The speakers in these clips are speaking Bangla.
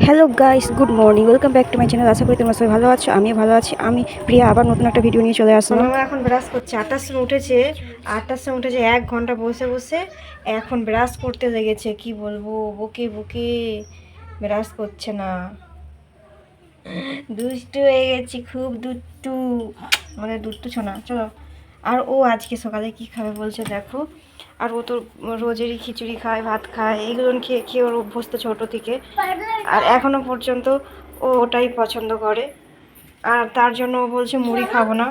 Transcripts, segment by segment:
Hello guys, good morning, welcome back to my channel. আশা করি তোমরা সবাই ভালো আছো, আমিও ভালো আছি। আমি প্রিয়া আবার নতুন একটা ভিডিও নিয়ে চলে আসলাম। আমার এখন ব্রাশ করছে, 8টার সময় উঠেছে। 1 ঘন্টা বসে বসে এখন ব্রাশ করতে লেগেছে। কি বলবো, বকে বকে ব্রাশ করছে না। দুষ্টু হয়ে গেছি, খুব দুষ্টু, মানে দুষ্টু ছোনা। চলো। আর ও আজকে সকালে কি খাবে বলছে দেখো। আর ও তো রোজেরই খিচুড়ি খায়, ভাত খায়, এইগুলো খেয়ে খেয়ে ওর অভ্যস্ত ছোটো থেকে। আর এখনো পর্যন্ত ও ওটাই পছন্দ করে। আর তার জন্য ও বলছে মুড়ি খাবো না,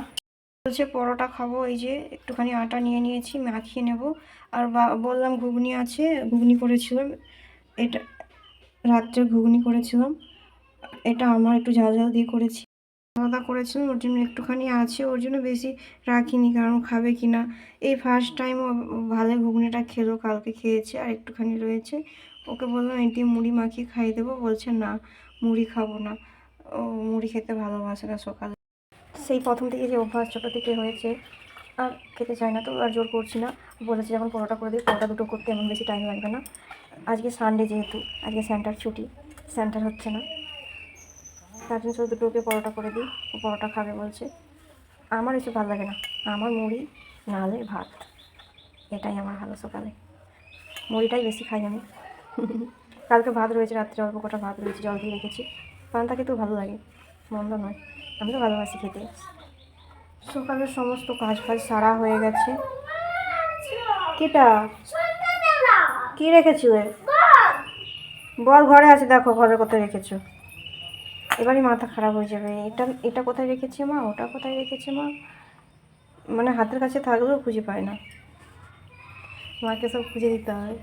বলছে পরোটা খাবো। এই যে একটুখানি আটা নিয়ে নিয়েছি, মাখিয়ে নেব। আর বললাম ঘুগনি আছে, ঘুগনি করেছিলাম। এটা রাত্রে ঘুগনি করেছিলাম, এটা আমার একটু ঝাল ঝাল দিয়ে করেছি, আলাদা করেছিলাম। ওর জন্য একটুখানি আছে, ওর জন্য বেশি রাখিনি, কারণ খাবে কি না। এই ফার্স্ট টাইম ও ভালো ঘুগনিটা খেলো, কালকে খেয়েছে আর একটুখানি রয়েছে। ওকে বললাম এটি মুড়ি মাখিয়ে খাইয়ে দেবো, বলছে না মুড়ি খাবো না, ও মুড়ি খেতে ভালোবাসে না সকালে। সেই প্রথম থেকে যে অভ্যাস ছোটো থেকে হয়েছে, আর খেতে চায় না, তো আর জোর করছি না। বলেছি যখন পরোটা করে দিই, পরোটা দুটো করতে এমন বেশি টাইম লাগবে না। আজকে সানডে, যেহেতু আজকে সেন্টার ছুটি, সেন্টার হচ্ছে না, তার জন্য শুধু দুটোকে পরোটা করে দিই। ও পরোটা খাবে বলছে। আমার এসব ভালো লাগে না, আমার মুড়ি নাহলে ভাত, এটাই আমার ভালো। সকালে মুড়িটাই বেশি খাই আমি। কালকে ভাত রয়েছে, রাত্রে অল্প কটা ভাত রয়েছে, জল দিয়ে রেখেছি। পান্তা খেতেও ভালো লাগে, মন্দ নয়, আমি তো ভালোবাসি খেতে। সকালের সমস্ত কাজ ফাজ সারা হয়ে গেছে। কিটা কি রেখেছিলে? বল ঘরে আছে, দেখো ঘরে কোথায় রেখেছো। এবারই মাথা খারাপ হয়ে যাবে। এটা এটা কোথায় রেখেছে মা, ওটা কোথায় রেখেছে মা, মানে হাতের কাছে থাকলেও খুঁজে পায় না, মাকে সব খুঁজে দিতে হয়।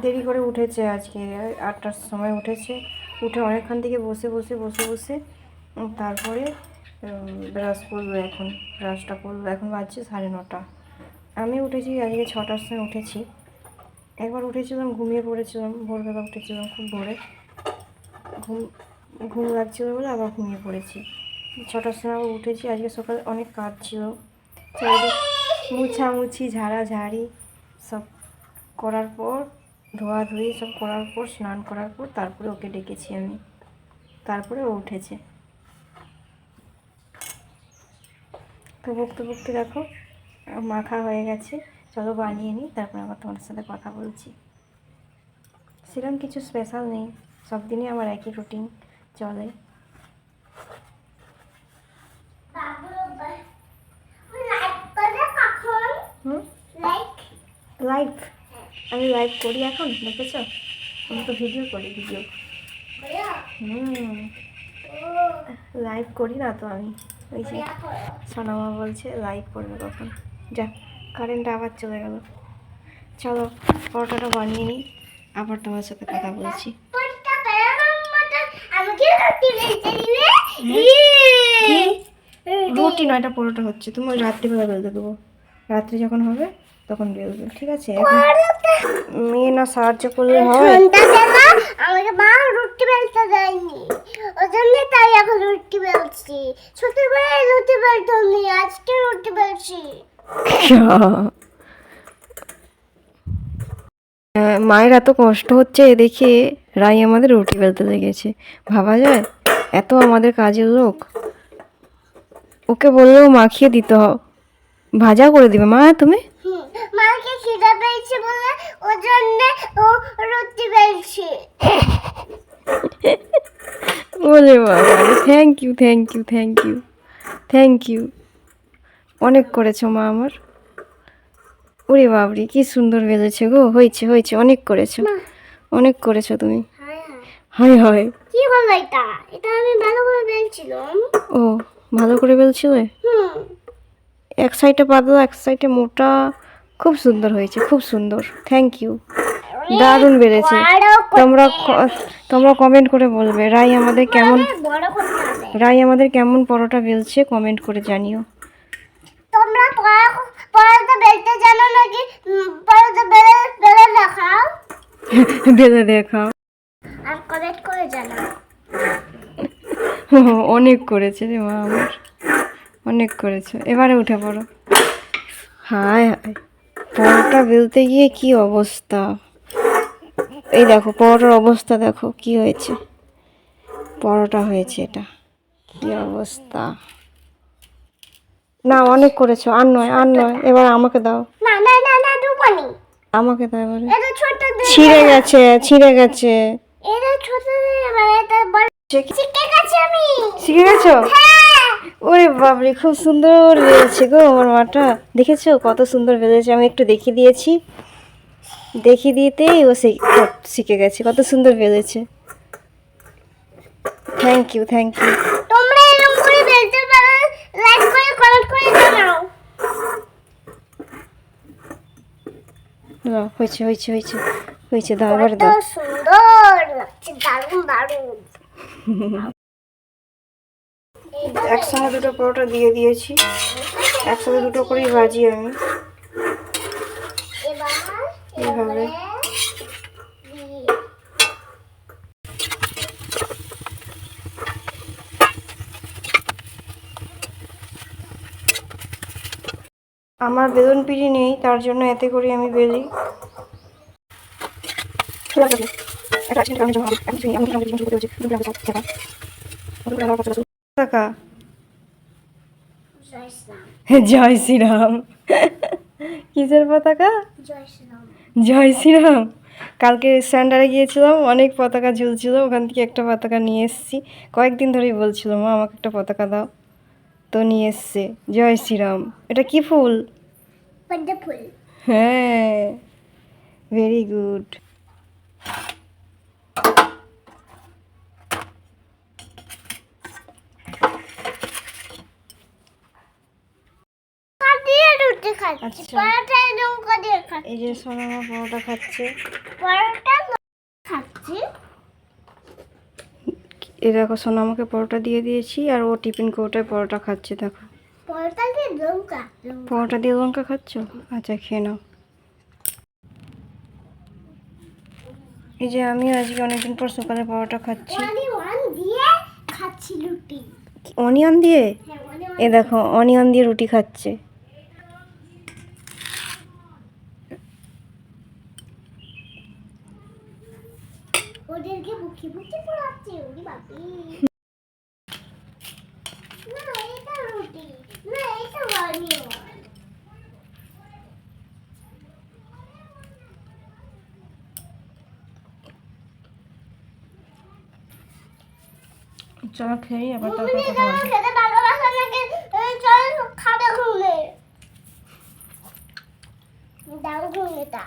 দেরি করে উঠেছে আজকে, 8টার সময় উঠেছে। উঠে অনেকক্ষণ থেকে বসে বসে বসে বসে তারপরে ব্রাশ করলো। এখন ব্রাশটা করলো, এখন বাজছে 9:30। আমি উঠেছি আজকে 6টার সময় উঠেছি। একবার উঠেছিলাম, ঘুমিয়ে পড়েছিলাম, ভোরবেলা উঠেছিলাম, খুব ভোরে ঘুম ঘুম লাগছিলো বলে আবার ঘুমিয়ে পড়েছি। 6টার সময় আবার উঠেছি। আজকে সকালে অনেক কাজ ছিল, চারিদিক মুছামুছি, ঝাড়াঝাড়ি সব করার পর, ধোয়াধুয়ি সব করার পর, স্নান করার পর তারপরে ওকে ডেকেছি আমি, তারপরে ও উঠেছে। তো বকতে বকতে দেখো মাখা হয়ে গেছে। চলো বানিয়ে নিই, তারপরে আবার তোমার সাথে কথা বলছি। সেরকম কিছু স্পেশাল নেই, সব দিনই আমার একই রুটিন চলে। লাইভ, আমি লাইভ করি এখন, দেখেছো? আমি তো ভিডিও করি, ভিডিও। লাইভ করি না তো আমি। ওই যে সোনামা বলছে লাইভ করবে কখন। যা, কারেন্টটা আবার চলে গেল। চলো পরোটাটা বানিয়ে নিই, আবার তোমার সাথে কথা বলছি। রুটি নয়, এটা পরোটা হচ্ছে। তুমি ওই রাত্রিবেলা বেলতে দেবো, রাত্রি যখন হবে তখন বেলবে, ঠিক আছে? মেয়ে না সাহায্য করলে হয়? আমাকে মা রুটি বেলতে দেয়নি, ওই জন্য তাই এখন রুটি বেলছি। ছোটবেলায় রুটি বেলতাম, আজকে রুটি বেলছি। মায়ের এত কষ্ট হচ্ছে এ দেখে রাই আমাদের রুটি বেলতে লেগেছে। ভাবা যায়, এত আমাদের কাজের লোক। ওকে বললেও মাখিয়ে দিতে হবে, ভাজা করে দিবে মা তুমি। মাকে খিদে পেয়েছে বলে ওর জন্য ও রুটি বেলছে। বলে বাবা, thank you thank you thank you thank you, অনেক করেছো মা আমার। ওরে বাবরি, কি সুন্দর বেলেছে গো। হয়েছে হয়েছে, অনেক করেছো, অনেক করেছো তুমি। হায় হায়, কি হলো এটা? এটা আমি ভালো করে বেলছিলাম। ও ভালো করে বেলছিলে? এক সাইডে পাতলা, এক সাইডে মোটা, খুব সুন্দর হয়েছে, খুব সুন্দর। থ্যাংক ইউ, দারুণ বেড়েছে। তোমরা তোমরা কমেন্ট করে বলবে রাই আমাদের কেমন, রাই আমাদের কেমন পরোটা বেলছে, কমেন্ট করে জানিও। তোমরা পরোটা বেলতে জানো নাকি? পরোটা বেলে বেলে দেখাও, বেলে দেখাও, আর কমেন্ট করে জানাও। অনেক করেছে রে মা আমার, অনেক করেছো। এবারে উঠে পড়ো। হায় হায়, পরোটা বেলতে গিয়ে কি অবস্থা, এই দেখো পরোটার অবস্থা দেখো কি হয়েছে, পরোটা হয়েছে এটা, কি অবস্থা। না অনেক করেছো, আর নয় আর নয়, এবার আমাকে দাও, না না না না দুপানি আমাকে দাও এবারে। এটা ছোট দে ছিঁড়ে গেছে ছিঁড়ে গেছে। এটা ছোট দে মানে এটা বড় শিখে গেছি আমি শিখে গেছো? হ্যাঁ ওরে বাবরে খুব সুন্দর বেড়েছে গো আমার মাটা, দেখেছো কত সুন্দর বেড়েছে, আমি একটু দেখিয়ে দিয়েছি, দেখিয়ে দিতেই ও শিখে গেছে, কত সুন্দর বেড়েছে। Thank you thank you. তোমরা এরকম করে বেলতে পারো, লাইক করে কমেন্ট করে জানাও। দাও, হয়েছে হয়েছে হয়েছে হয়েছে, দাও এবার কত দাও। সুন্দর লাগছে, দারুণ দারুণ। একসঙ্গে দুটো পরোটা দিয়ে দিয়েছি, একসঙ্গে দুটো করেই ভাজি আমি এবার এইভাবে। আমার বেলুন পিড়ি নেই, তার জন্য এতে করে আমি বেলি। টাকা জয় শ্রীরাম, জয় শ্রীরাম। কিসের পতাকা? জয় শ্রীরাম। জয় শ্রীরাম। কালকে স্ট্যান্ডার্ডে গিয়েছিলাম, অনেক পতাকা ঝুলছিল, ওখান থেকে একটা পতাকা নিয়ে এসেছি, কয়েকদিন ধরেই বলছিল মা আমাকে একটা পতাকা দাও, তো নিয়ে এসছে। জয় শ্রীরাম। এটা কি ফুল? ওয়ান্ডারফুল। হ্যাঁ, ভেরি গুড। কাটিয়ে রুটি খাচ্ছি, আচ্ছা। পরোটা এরকম করে খাচ্ছি, এই যে সোনা মা পরোটা খাচ্ছে, পরোটা খাচ্ছি। এই দেখো সোনা আমাকে পরোটা দিয়ে দিয়েছি, আর ও টিফিন কৌটায় পরোটা খাচ্ছে, দেখো পরোটা দিয়ে লঙ্কা লঙ্কা। পরোটা দিয়ে লঙ্কা খাচ্ছ, আচ্ছা খেয়ে নাও। এই যে আমি আজকে অনেকদিন পর সকালে পরোটা খাচ্ছি, ওয়ান দিয়ে খাচ্ছি রুটি। অনিয়ন দিয়ে। হ্যাঁ ওয়ান এ দেখো অনিয়ন দিয়ে রুটি খাচ্ছে। ওদেরকে বুকি বুকি পড়াচ্ছে, ওরে বাপি। না এটা রুটি, না এটা অনিয়ন। চলো খেয়ে আবার তারপর ঘুগনি কথা তোমার বলবো। খেতে ভালোবাসা নাকি? চল খাবে ঘুগনি। দাও ঘুগনিটা,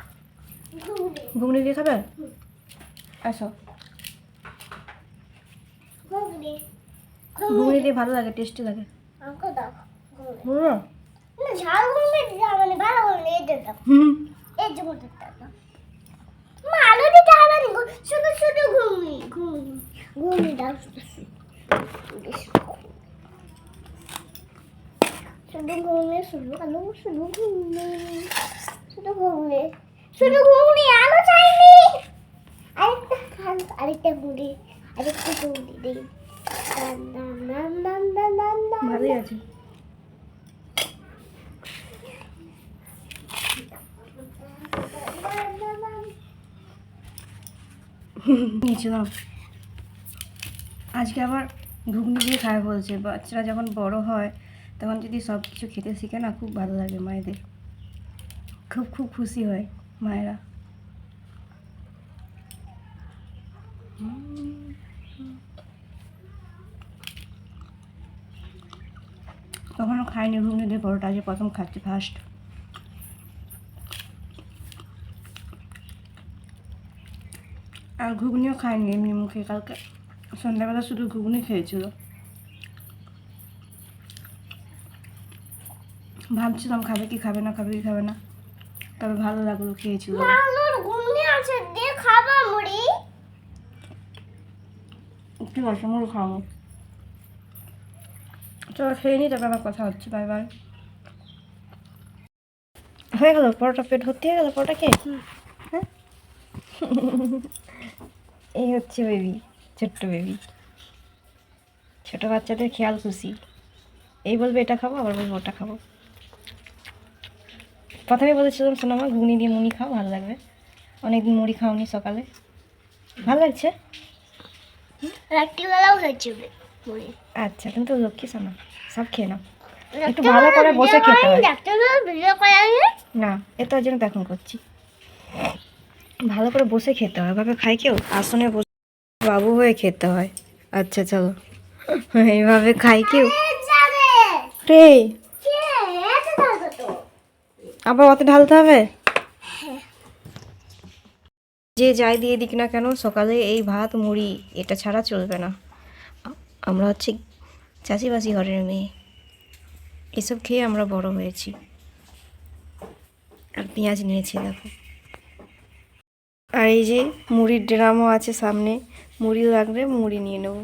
ঘুগনি ঘুগনি দিয়ে খাবে? আসো, ঘুগনি ঘুগনি দিয়ে ভালো লাগে, টেস্টি লাগে। আমাকে দাও ঘুগনি। হুম না ঝাল ঘুগনি দিতে হবে না, ভালো ঘুগনি এই দিয়ে দাও, হুম। এই যে ঘুগনিটা দাও। মা আলু দিতে হবে না, শুধু শুধু ঘুগনি ঘুগনি ঘুগনি দাও, শুধু শুধু ঘুগনি, শুধু আলু, শুধু ঘুগনি, শুধু ঘুগনি, শুধু ঘুগনি, আলু চাইনি। আরেকটা খান, আরেকটা ঘুগনি, আরেকটা ঘুগনি দিই। ভালোই আছে। নিয়েছিলাম আজকে আবার ঘুগনি দিয়ে খায় বলছে, বাচ্চারা যখন বড় হয় তখন যদি সব কিছু খেতে শিখে না, খুব ভালো লাগে মায়েদের, খুব খুব খুশি হয় মায়েরা। কখনো খাইনি ঘুগনি দিয়ে পরোটা, আজকে প্রথম খাচ্ছি, ফার্স্ট। আর ঘুগনিও খাইনি এমনি মুখে, কালকে সন্ধ্যাবেলা শুধু ঘুগনি খেয়েছিল। ভাবছিলাম খাবে কি খাবে না, খাবে কি খাবে না, তবে ভালো লাগলো, খেয়েছিল। আলুর ঘুগনি আছে, দিয়ে খাবো মুড়ি। ঠিক আছে মুড়ি খাবো, চলো খেয়ে নিই, তবে আবার কথা হচ্ছে, বাই বাই। হয়ে গেল পরোটা, পেট ভর্তি হয়ে গেল পরোটা খেয়ে। হ্যাঁ এই হচ্ছে বেবি, ছোট্ট বেবি, ছোট বাচ্চাদের খেয়াল খুশি, এই বলবে এটা খাবো, আবার বলবো ওটা খাবো। প্রথমে বলেছিলাম সোনামা ঘুগনি দিয়ে মুড়ি খাও, ভালো লাগবে, অনেকদিন মুড়ি খাওনি সকালে, ভালো লাগছে? রাত্রিবেলাও খাচ্ছি মুড়ি। আচ্ছা, তুমি তো লক্ষ্মী শোনা, সব খেয়ে নাও। একটু ভালো করে বসে খেতে হয়। রাত্রিবেলা ভিডিও করে আমি না, এত জন্য এখন করছি। ভালো করে বসে খেতে হয়, ভাবে খাই কেউ আসনে বসে বাবু হয়ে খেতে হয়। আচ্ছা চলো, এইভাবে খাই কেউ যাবে রে? কে এত দাদা তো আবার অত ঢালতে হবে? যে যাই দিয়ে দিক না কেন, সকালে এই ভাত মুড়ি এটা ছাড়া চলবে না। আমরা হচ্ছে চাষিবাসি ঘরের মেয়ে, এসব খেয়ে আমরা বড় হয়েছি। আর পেঁয়াজ নিয়েছি দেখো। আর এই যে মুড়ির ড্রামও আছে সামনে, মুড়ি লাগলে মুড়ি নিয়ে নেব।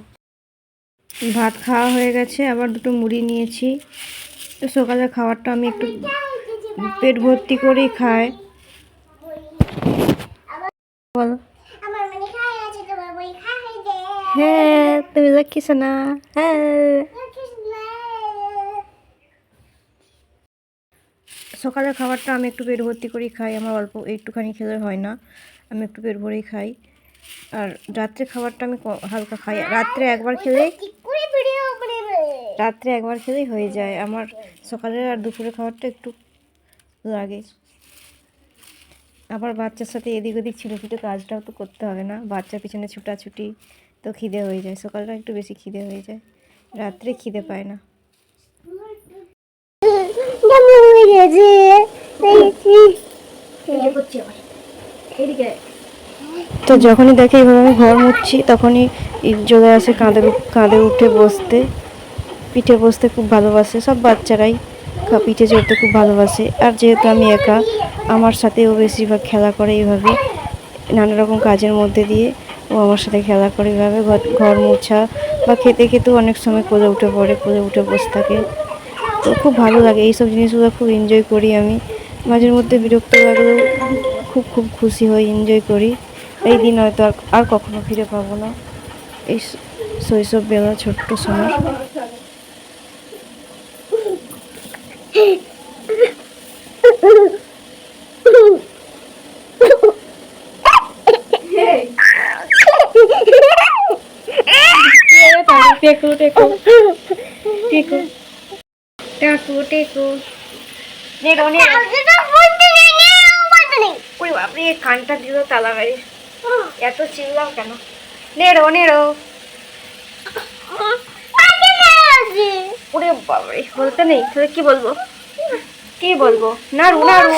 ভাত খাওয়া হয়ে গেছে, আবার দুটো মুড়ি নিয়েছি। তো সকালের খাবারটা আমি একটু পেট ভর্তি করেই খাই। বলো। আমার মানে খাই আছে তোমার বই খাই দে হ্যাঁ, তুমি লক্ষ্মী সোনা। হ্যাঁ, সকালের খাবারটা আমি একটু পেট ভর্তি করেই খাই। আমার অল্প একটুখানি খেলে হয় না, আমি একটু পেট ভরেই খাই। আর রাত্রে খাবারটা আমি হালকা খাই। রাত্রে একবার খেলেই হয়ে যায় আমার। সকালের আর দুপুরের খাবারটা একটু লাগে। আবার বাচ্চার সাথে এদিক ওদিক ছুটোছুটি কাজটাও তো করতে হবে না, বাচ্চার পিছনে ছুটাছুটি তো খিদে হয়ে যায়। সকালটা একটু বেশি খিদে হয়ে যায়, রাত্রে খিদে পায় না। তো যখনই দেখে এইভাবে আমি ঘর মুছছি, তখনই চলে আসে কাঁধে উঠে বসতে। পিঠে বসতে খুব ভালোবাসে, সব বাচ্চারাই পিঠে চড়তে খুব ভালোবাসে। আর যেহেতু আমি একা, আমার সাথেও বেশিরভাগ খেলা করে এইভাবে, নানা রকম কাজের মধ্যে দিয়ে ও আমার সাথে খেলা করে এইভাবে। ঘর মোছা বা খেতে খেতেও অনেক সময় কোলে উঠে পড়ে, কোলে উঠে বসে থাকে। তো খুব ভালো লাগে এইসব জিনিসগুলো, খুব এনজয় করি আমি। মাঝের মধ্যে বিরক্ত লাগলেও খুব খুব খুশি হই, এনজয় করি। এই দিন হয়তো আর কখনো ফিরে পাবো না, এই শৈশব বেলা ছোট্ট সময়। টেকো টেকো টেকো টেকো টেকো নেড়ো নেড়ো। ওই বাপরে, কানটা দিল তালা বাড়ি, এত চিল্লাও কেন? নেড়ো নেড়ো। ওরে বাবারে, বলতে নেই তাহলে কি বলবো? কি বলবো? নাড়ু নাড়ু।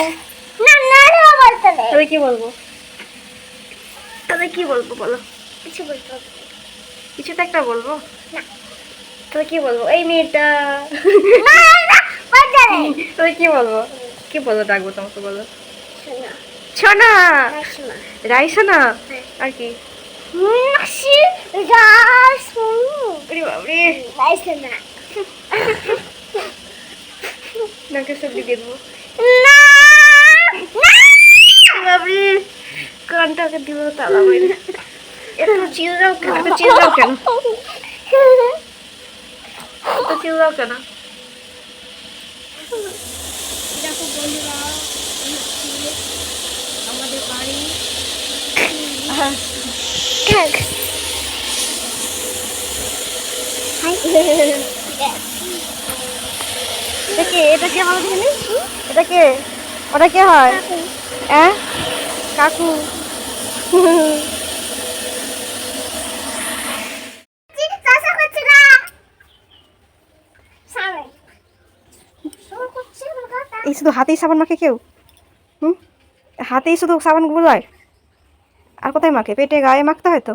তাহলে কি বলবো? তাহলে কি বলবো বলো? কিছু বলতে হবে কিছু তো একটা বলবো। তাহলে কি বলবো? এই মেয়েটা। তাহলে কি বলবো? কি বলবো ডাকবো তোমাকে, বলো? সোনা, রাইসোনা। আর কি? বাবরে, নাকে সবজি দিয়ে দেবো। বাবরে, কানটাকে দিব তালা মেরে। এত চিল্লাও কেন? এত চিল্লাও কেন? এত চিল্লাও কেন? দেখো বন্ধুরা, আমাদের বাড়ি এটা কে ভালো জানি? এটা কে? ওটা কে হয়? হ্যাঁ, কাকু। এই শুধু হাতেই সাবান মাখে কেউ? হাতেই শুধু সাবান গুলায়? আর কোথায় মাখে? পেটে, গায়ে মাখতে হয় তো।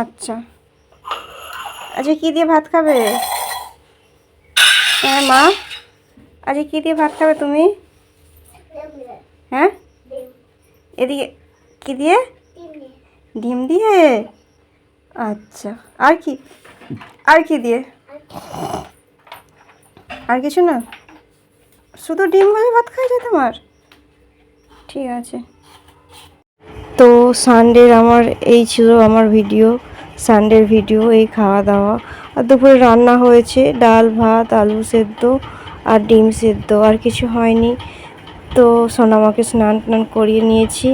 আচ্ছা, আজকে কি দিয়ে ভাত খাবে? হ্যাঁ মা, আজকে কি দিয়ে ভাত খাবে তুমি? হ্যাঁ, এদিকে কি দিয়ে? ডিম দিয়ে। আচ্ছা, আর কি? আর কি দিয়ে? আর কিছু না, শুধু ডিম হলে ভাত খাওয়া যায় তোমার? ঠিক আছে। তো সানডের আমার এই ছিল আমার ভিডিও, সানডের ভিডিও, এই খাওয়া দাওয়া। আর দুপুরে রান্না হয়েছে ডাল ভাত, আলু সেদ্ধ আর ডিম সেদ্ধ, আর কিছু হয়নি। তো সোনামাকে স্নান টান করিয়ে নিয়েছি,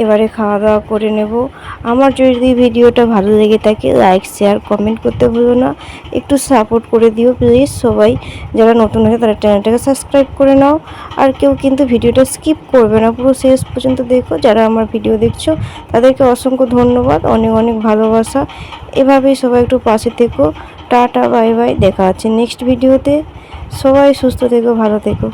এবারে খাওয়া দাওয়া করে নেব। আমার যদি ভিডিওটা ভালো লেগে থাকে লাইক শেয়ার কমেন্ট করতে ভুলো না, একটু সাপোর্ট করে দিও প্লিজ। সবাই যারা নতুন আছে তারা চ্যানেলটাকে সাবস্ক্রাইব করে নাও, আর কেউ কিন্তু ভিডিওটা স্কিপ করবে না, পুরো শেষ পর্যন্ত দেখো। যারা আমার ভিডিও দেখছো তাদেরকে অসংখ্য ধন্যবাদ, অনেক অনেক ভালোবাসা। এভাবেই সবাই একটু পাশে থেকো। টাটা বাই বাই, দেখা হচ্ছে নেক্সট ভিডিওতে। সবাই সুস্থ থেকো, ভালো থেকো।